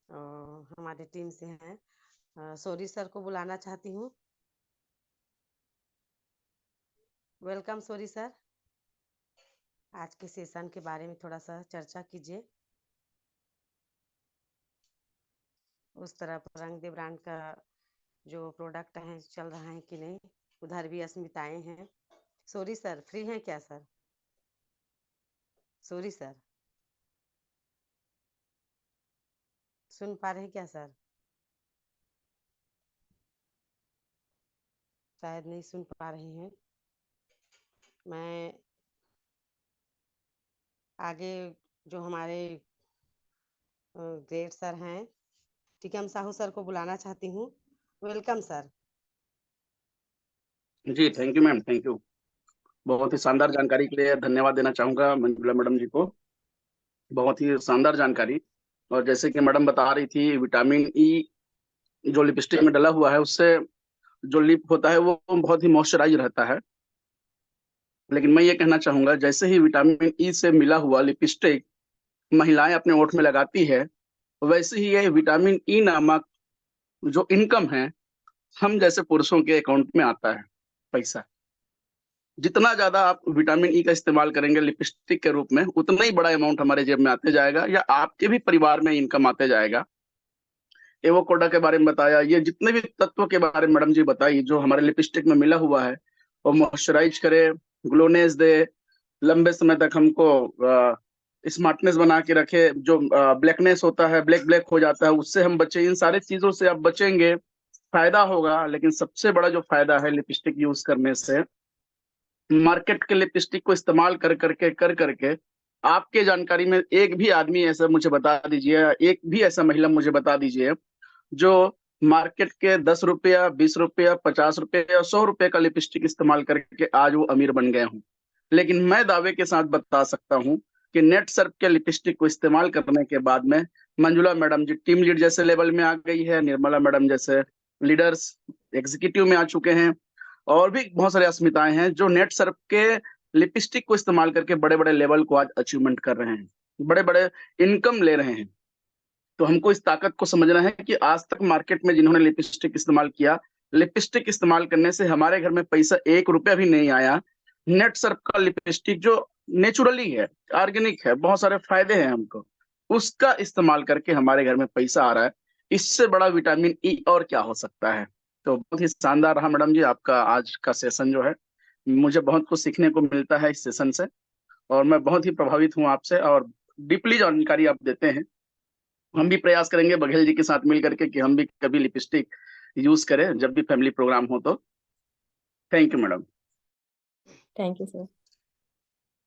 [SPEAKER 2] हमारी टीम से हैं सोरी सर को बुलाना चाहती हूँ। Welcome sorry sir. आज के सेशन के बारे में थोड़ा सा चर्चा कीजिए। उस तरफ रंग दे ब्रांड का जो प्रोडक्ट है चल रहा है कि नहीं, उधर भी अस्मिताएं हैं। सोरी सर फ्री हैं क्या सर? सोरी सर सुन पा रहे हैं क्या सर? शायद नहीं सुन पा रहे हैं। मैं आगे जो हमारे ग्रेट सर हैं, टीकम साहू सर को बुलाना चाहती हूँ। Welcome sir.
[SPEAKER 6] जी thank you ma'am, thank you. बहुत ही शानदार जानकारी के लिए धन्यवाद देना चाहूंगा मंजुला मैडम जी को। बहुत ही शानदार जानकारी। और जैसे कि मैडम बता रही थी, विटामिन ई जो लिपस्टिक में डला हुआ है, उससे जो लिप होता है वो बहुत ही मॉइस्चराइज रहता है। लेकिन मैं ये कहना चाहूंगा, जैसे ही विटामिन ई से मिला हुआ लिपस्टिक महिलाएं अपने ओठ में लगाती है, वैसे ही ये विटामिन ई नामक जो इनकम है, हम जैसे पुरुषों के अकाउंट में आता है पैसा। जितना ज्यादा आप विटामिन ई का इस्तेमाल करेंगे लिपस्टिक के रूप में, उतना ही बड़ा अमाउंट हमारे जेब में आते जाएगा, या आपके भी परिवार में इनकम आते जाएगा। एवोकाडो के बारे में बताया, ये जितने भी तत्व के बारे में मैडम जी बताई, जो हमारे लिपस्टिक में मिला हुआ है, वो मॉइस्चराइज करे, ग्लोनेस दे, लंबे समय तक हमको स्मार्टनेस बना के रखे। जो ब्लैकनेस होता है, ब्लैक ब्लैक हो जाता है, उससे हम बचे। इन सारी चीजों से आप बचेंगे, फायदा होगा। लेकिन सबसे बड़ा जो फायदा है लिपस्टिक यूज करने से, मार्केट के लिपस्टिक को इस्तेमाल कर करके आपके जानकारी में एक भी आदमी ऐसा मुझे बता दीजिए, एक भी ऐसा महिला मुझे बता दीजिए जो मार्केट के 10 रुपया, 20 रुपया, 50 रुपया या 100 रुपये का लिपस्टिक इस्तेमाल करके आज वो अमीर बन गए हों। लेकिन मैं दावे के साथ बता सकता हूं कि नेट सर्फ के लिपस्टिक को इस्तेमाल करने के बाद में मंजुला मैडम जी टीम लीड जैसे लेवल में आ गई है, निर्मला मैडम जैसे लीडर्स एग्जीक्यूटिव में आ चुके हैं, और भी बहुत सारे अस्मिताएं हैं जो नेट सर्फ के लिपस्टिक को इस्तेमाल करके बड़े बड़े लेवल को आज अचीवमेंट कर रहे हैं, बड़े बड़े इनकम ले रहे हैं। तो हमको इस ताकत को समझना है कि आज तक मार्केट में जिन्होंने लिपस्टिक इस्तेमाल किया, लिपस्टिक इस्तेमाल करने से हमारे घर में पैसा 1 रुपया भी नहीं आया। नेट सर्फ का लिपस्टिक जो नेचुरली है, ऑर्गेनिक है, बहुत सारे फायदे हैं हमको, उसका इस्तेमाल करके हमारे घर में पैसा आ रहा है। इससे बड़ा विटामिन ई और क्या हो सकता है। तो बहुत ही शानदार रहा मैडम जी आपका आज का सेशन जो है। मुझे बहुत कुछ सीखने को मिलता है इस सेशन से, और मैं बहुत ही प्रभावित हूँ आपसे, और डीपली जानकारी आप देते हैं। हम भी प्रयास करेंगे बघेल जी के साथ मिल करके कि हम भी कभी लिपस्टिक यूज करें जब भी फैमिली प्रोग्राम हो तो। Thank you madam.
[SPEAKER 1] Thank you sir.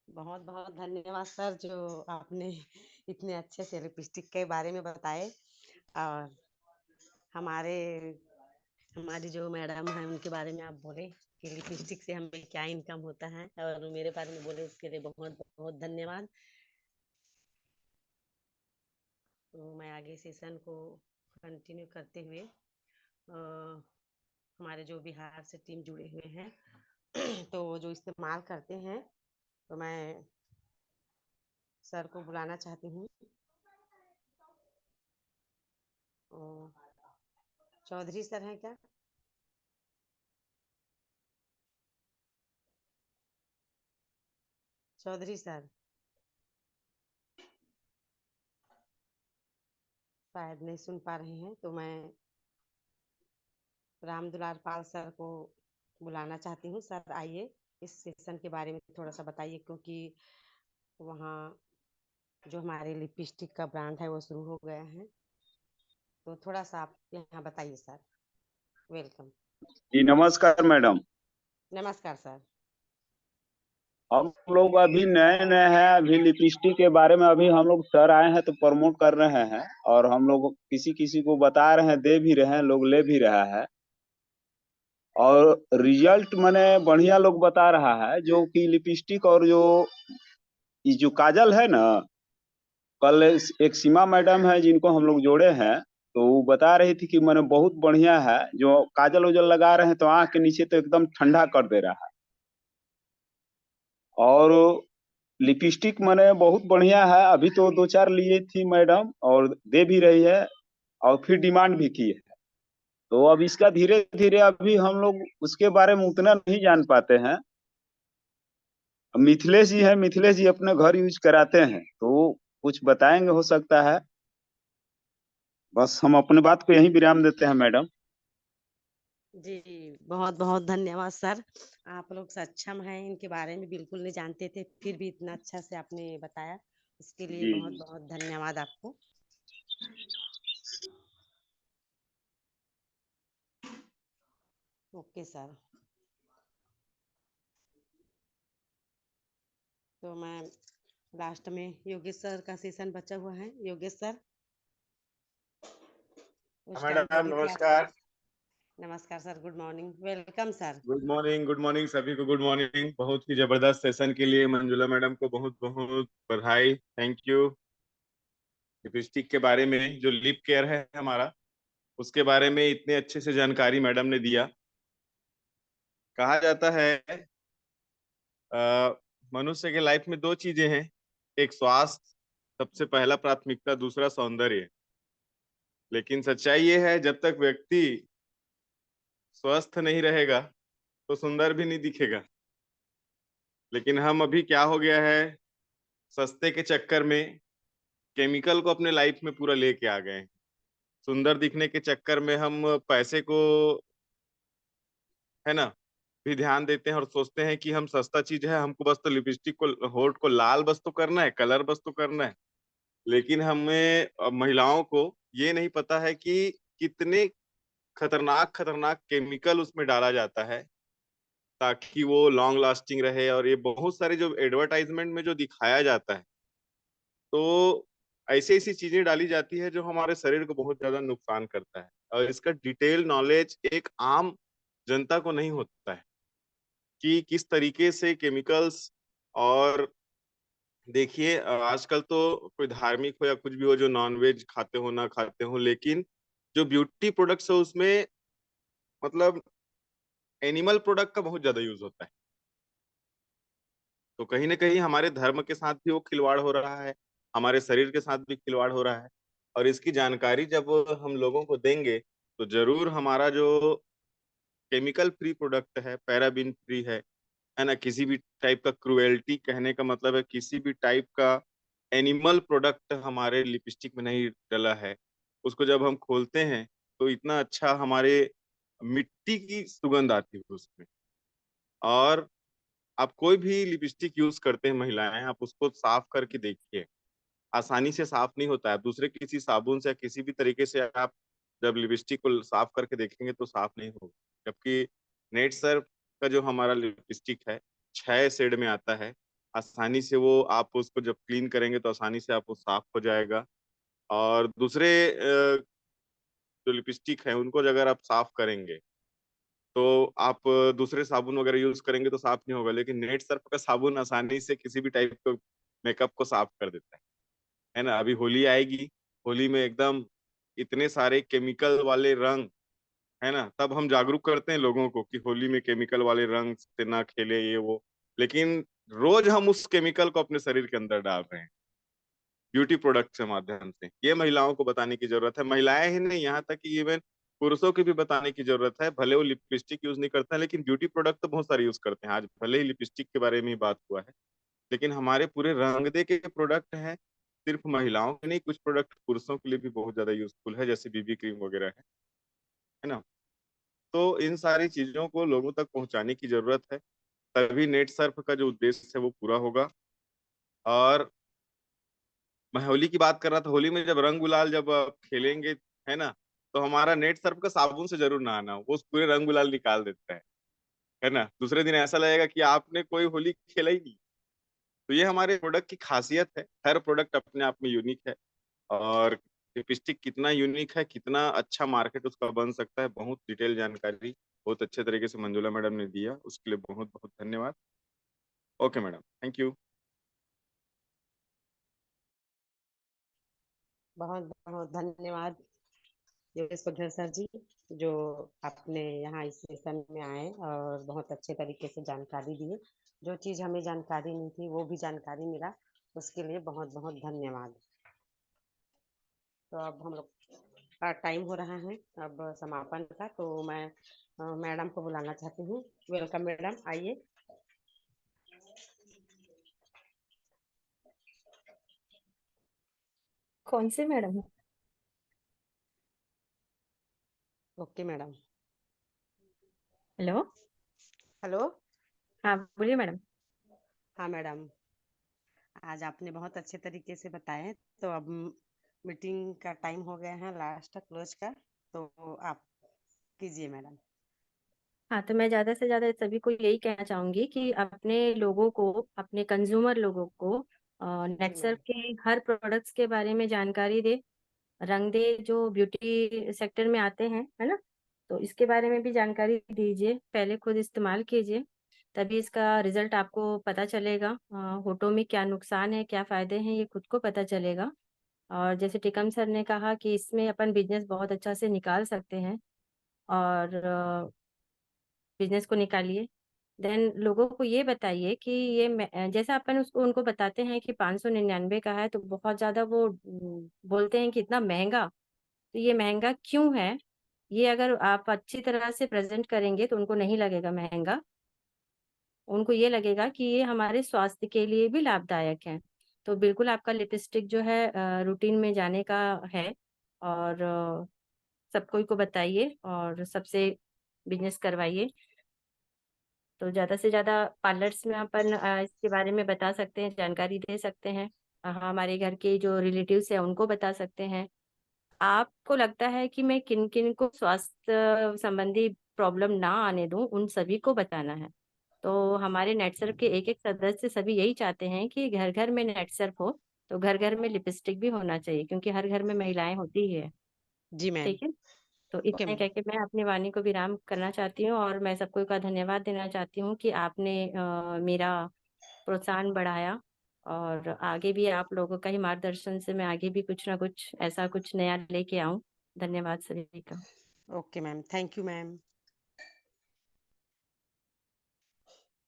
[SPEAKER 2] बहुत बहुत धन्यवाद सर, जो आपने इतने अच्छे से लिपस्टिक के बारे में बताए। और हमारे हमारी जो मैडम है उनके बारे में आप बोले कि लिपस्टिक से हमें क्या इनकम होता है, और मेरे बारे में बोले, उसके लिए बहुत बहुत धन्यवाद। तो मैं आगे सेशन को कंटिन्यू करते हुए, हमारे जो बिहार से टीम जुड़े हुए हैं तो वो जो इस्तेमाल करते हैं, तो मैं सर को बुलाना चाहती हूँ। चौधरी सर हैं क्या? चौधरी सर शायद नहीं सुन पा रहे हैं, तो मैं राम दुलार पाल सर को बुलाना चाहती हूँ। सर आइए, इस सेशन के बारे में थोड़ा सा बताइए, क्योंकि वहाँ जो हमारे लिपस्टिक का ब्रांड है वो शुरू हो गया है, तो थोड़ा सा आप यहाँ बताइए सर। वेलकम।
[SPEAKER 7] जी नमस्कार मैडम।
[SPEAKER 2] नमस्कार सर।
[SPEAKER 7] हम लोग अभी नए नए हैं, अभी लिपस्टिक के बारे में अभी हम लोग सर आए हैं तो प्रमोट कर रहे हैं, और हम लोग किसी किसी को बता रहे हैं, दे भी रहे हैं, लोग ले भी रहा है, और रिजल्ट माने बढ़िया लोग बता रहा है। जो कि लिपस्टिक और ये जो काजल है ना, कल एक सीमा मैडम है जिनको हम लोग जोड़े हैं, तो वो बता रही थी कि मैंने बहुत बढ़िया है, जो काजल उजल लगा रहे हैं तो आँख के नीचे तो एकदम ठंडा कर दे रहा है। और लिपस्टिक मैंने बहुत बढ़िया है, अभी तो 2-4 लिए थी मैडम और दे भी रही है, और फिर डिमांड भी की है। तो अब इसका धीरे धीरे अभी हम लोग उसके बारे में उतना नहीं जान पाते हैं। मिथिलेश जी है, मिथिलेश जी अपने घर यूज कराते हैं, तो वो कुछ बताएंगे हो सकता है। बस हम अपने बात को यहीं विराम देते हैं मैडम।
[SPEAKER 2] जी बहुत बहुत धन्यवाद सर, आप लोग सक्षम हैं, इनके बारे में बिल्कुल नहीं जानते थे, फिर भी इतना अच्छा से आपने बताया, इसके लिए
[SPEAKER 7] जी
[SPEAKER 2] बहुत बहुत धन्यवाद आपको। Okay sir. तो मैं लास्ट में योगेश सर का सेशन बचा हुआ है। योगेश सर, उस टाइम पे
[SPEAKER 8] मैडम
[SPEAKER 2] भी क्लास।
[SPEAKER 8] नमस्कार।
[SPEAKER 2] नमस्कार sir, good morning, welcome sir.
[SPEAKER 8] Good morning सभी को, गुड मॉर्निंग। बहुत ही जबरदस्त सेशन के लिए मंजुला मैडम को बहुत बहुत बधाई, थैंक यू। लिपस्टिक के बारे में जो लिप केयर है हमारा, उसके बारे में इतने अच्छे से जानकारी मैडम ने दिया। कहा जाता है मनुष्य के लाइफ में दो चीजें हैं, एक स्वास्थ्य सबसे पहला प्राथमिकता, दूसरा सौंदर्य। लेकिन सच्चाई ये है, जब तक व्यक्ति स्वस्थ नहीं रहेगा तो सुंदर भी नहीं दिखेगा। लेकिन हम अभी क्या हो गया है, सस्ते के चक्कर में केमिकल को अपने लाइफ में पूरा लेके आ गए हैं। सुंदर दिखने के चक्कर में हम पैसे को, है ना, भी ध्यान देते हैं और सोचते हैं कि हम सस्ता चीज है, हमको बस तो लिपस्टिक को, होठ को लाल बस तो करना है, कलर बस तो करना है। लेकिन हमें महिलाओं को ये नहीं पता है कि कितने खतरनाक खतरनाक केमिकल उसमें डाला जाता है ताकि वो लॉन्ग लास्टिंग रहे। और ये बहुत सारे जो एडवर्टाइजमेंट में जो दिखाया जाता है, तो ऐसी ऐसी चीजें डाली जाती है जो हमारे शरीर को बहुत ज्यादा नुकसान करता है। और इसका डिटेल नॉलेज एक आम जनता को नहीं होता है कि किस तरीके से केमिकल्स। और देखिए आजकल तो कोई धार्मिक हो या कुछ भी हो, जो नॉन वेज खाते हो ना खाते हो, लेकिन जो ब्यूटी प्रोडक्ट्स है उसमें मतलब एनिमल प्रोडक्ट का बहुत ज्यादा यूज होता है। तो कहीं ना कहीं हमारे धर्म के साथ भी वो खिलवाड़ हो रहा है, हमारे शरीर के साथ भी खिलवाड़ हो रहा है। और इसकी जानकारी जब हम लोगों को देंगे तो जरूर हमारा जो केमिकल फ्री प्रोडक्ट है, पैराबिन फ्री है ना, किसी भी टाइप का क्रुएल्टी, कहने का मतलब है किसी भी टाइप का एनिमल प्रोडक्ट हमारे लिपस्टिक में नहीं डला है। उसको जब हम खोलते हैं तो इतना अच्छा हमारे मिट्टी की सुगंध आती है उसमें। और आप कोई भी लिपस्टिक यूज करते हैं महिलाएं, आप उसको साफ करके देखिए, आसानी से साफ नहीं होता है। दूसरे किसी साबुन से या किसी भी तरीके से आप जब लिपस्टिक को साफ करके देखेंगे तो साफ नहीं होगा। जबकि नेट सर्फ का जो हमारा लिपस्टिक है 6 शेड में आता है, आसानी से वो आप उसको जब क्लीन करेंगे तो आसानी से आप वो साफ हो जाएगा। और दूसरे जो लिपस्टिक है उनको अगर आप साफ करेंगे तो आप दूसरे साबुन वगैरह यूज करेंगे तो साफ नहीं होगा, लेकिन नेट सर्फ का साबुन आसानी से किसी भी टाइप का मेकअप को साफ कर देता है ना। अभी होली आएगी, होली में एकदम इतने सारे केमिकल वाले रंग, है ना, तब हम जागरूक करते हैं लोगों को कि होली में केमिकल वाले रंग से ना खेले ये वो। लेकिन रोज हम उस केमिकल को अपने शरीर के अंदर डाल रहे हैं ब्यूटी प्रोडक्ट के माध्यम से। ये महिलाओं को बताने की जरूरत है, महिलाएं ही नहीं, यहाँ तक कि इवन पुरुषों की भी बताने की जरूरत है। भले वो लिपस्टिक यूज नहीं करते हैं लेकिन ब्यूटी प्रोडक्ट तो बहुत सारे यूज करते हैं। आज भले ही लिपस्टिक के बारे में ही बात हुआ है, लेकिन हमारे पूरे रंग दे के प्रोडक्ट हैं। सिर्फ महिलाओं के नहीं, कुछ प्रोडक्ट पुरुषों के लिए भी बहुत ज्यादा यूजफुल है, जैसे बीबी क्रीम वगैरह है ना। तो इन सारी चीजों को लोगों तक पहुंचाने की जरूरत है, तभी नेट सर्फ का जो उद्देश्य है वो पूरा होगा। और मैं होली की बात कर रहा था, होली में जब रंग गुलाल जब खेलेंगे, है ना, तो हमारा नेट सर्फ का साबुन से जरूर नहाना, वो उस पूरे रंग गुलाल निकाल देता है ना। दूसरे दिन ऐसा लगेगा कि आपने कोई होली खेला ही नहीं। तो ये हमारे प्रोडक्ट की खासियत है, हर प्रोडक्ट अपने आप में यूनिक है। और लिपस्टिक कितना यूनिक है, कितना अच्छा मार्केट उसका बन सकता है, बहुत डिटेल जानकारी बहुत अच्छे तरीके से मंजुला मैडम ने दिया, उसके लिए बहुत बहुत धन्यवाद। Okay madam, thank you.
[SPEAKER 2] बहुत बहुत धन्यवाद योगेश पटेल सर जी, जो आपने यहाँ इस सेशन में आए और बहुत अच्छे तरीके से जानकारी दी। जो चीज़ हमें जानकारी नहीं थी वो भी जानकारी मिला, उसके लिए बहुत बहुत धन्यवाद। तो अब हम लोग का टाइम हो रहा है अब समापन का, तो मैं मैडम को बुलाना चाहती हूँ। वेलकम मैडम, आइए।
[SPEAKER 1] कौन से madam?
[SPEAKER 2] Okay madam.
[SPEAKER 1] Hello.
[SPEAKER 2] Hello.
[SPEAKER 1] हाँ बोलिए मैडम।
[SPEAKER 2] हाँ मैडम, आज आपने बहुत अच्छे तरीके से बताए। तो अब मीटिंग का टाइम हो गया है, लास्ट क्लोज का, तो आप कीजिए मैडम।
[SPEAKER 1] हाँ, तो मैं ज़्यादा से ज़्यादा सभी को यही कहना चाहूँगी कि अपने लोगों को, अपने कंज्यूमर लोगों को नेटसर्फ के हर प्रोडक्ट्स के बारे में जानकारी दे, रंग दे जो ब्यूटी सेक्टर में आते हैं, है ना? तो इसके बारे में भी जानकारी दीजिए, पहले खुद इस्तेमाल कीजिए, तभी इसका रिजल्ट आपको पता चलेगा। होठों में क्या नुकसान है, क्या फ़ायदे हैं, ये खुद को पता चलेगा। और जैसे टिकम सर ने कहा कि इसमें अपन बिज़नेस बहुत अच्छा से निकाल सकते हैं और बिज़नेस को निकालिए। देन लोगों को ये बताइए कि जैसा अपन उसको उनको बताते हैं कि 599 का है, तो बहुत ज़्यादा वो बोलते हैं कि इतना महँगा, तो ये महँगा क्यों है? ये अगर आप अच्छी तरह से प्रेज़ेंट करेंगे तो उनको नहीं लगेगा महँगा। उनको ये लगेगा कि ये हमारे स्वास्थ्य के लिए भी लाभदायक है। तो बिल्कुल आपका लिपस्टिक जो है रूटीन में जाने का है और सब कोई को बताइए और सबसे बिज़नेस करवाइए। तो ज़्यादा से ज़्यादा पार्लर्स में अपन इसके बारे में बता सकते हैं, जानकारी दे सकते हैं। हमारे घर के जो रिलेटिव्स हैं उनको बता सकते हैं। आपको लगता है कि मैं किन-किन को स्वास्थ्य संबंधी प्रॉब्लम ना आने दूँ, उन सभी को बताना है। तो हमारे नेटसर्फ के एक-एक सदस्य सभी यही चाहते हैं कि घर-घर में नेटसर्फ हो, तो घर-घर में लिपस्टिक भी होना चाहिए क्योंकि हर घर में महिलाएँ होती ही है।
[SPEAKER 2] जी मैम।
[SPEAKER 1] ठीक है? तो
[SPEAKER 2] ओके
[SPEAKER 1] इतना
[SPEAKER 2] मैम।
[SPEAKER 1] कह के मैं अपनी वाणी को विराम करना चाहती हूँ और मैं सबको का धन्यवाद देना चाहती हूँ कि आपने मेरा प्रोत्साहन बढ़ाया और आगे भी आप लोगों का ही मार्गदर्शन से मैं आगे भी कुछ ना कुछ ऐसा कुछ नया लेके आऊँ। धन्यवाद सभी का।
[SPEAKER 2] Okay ma'am. Thank you ma'am.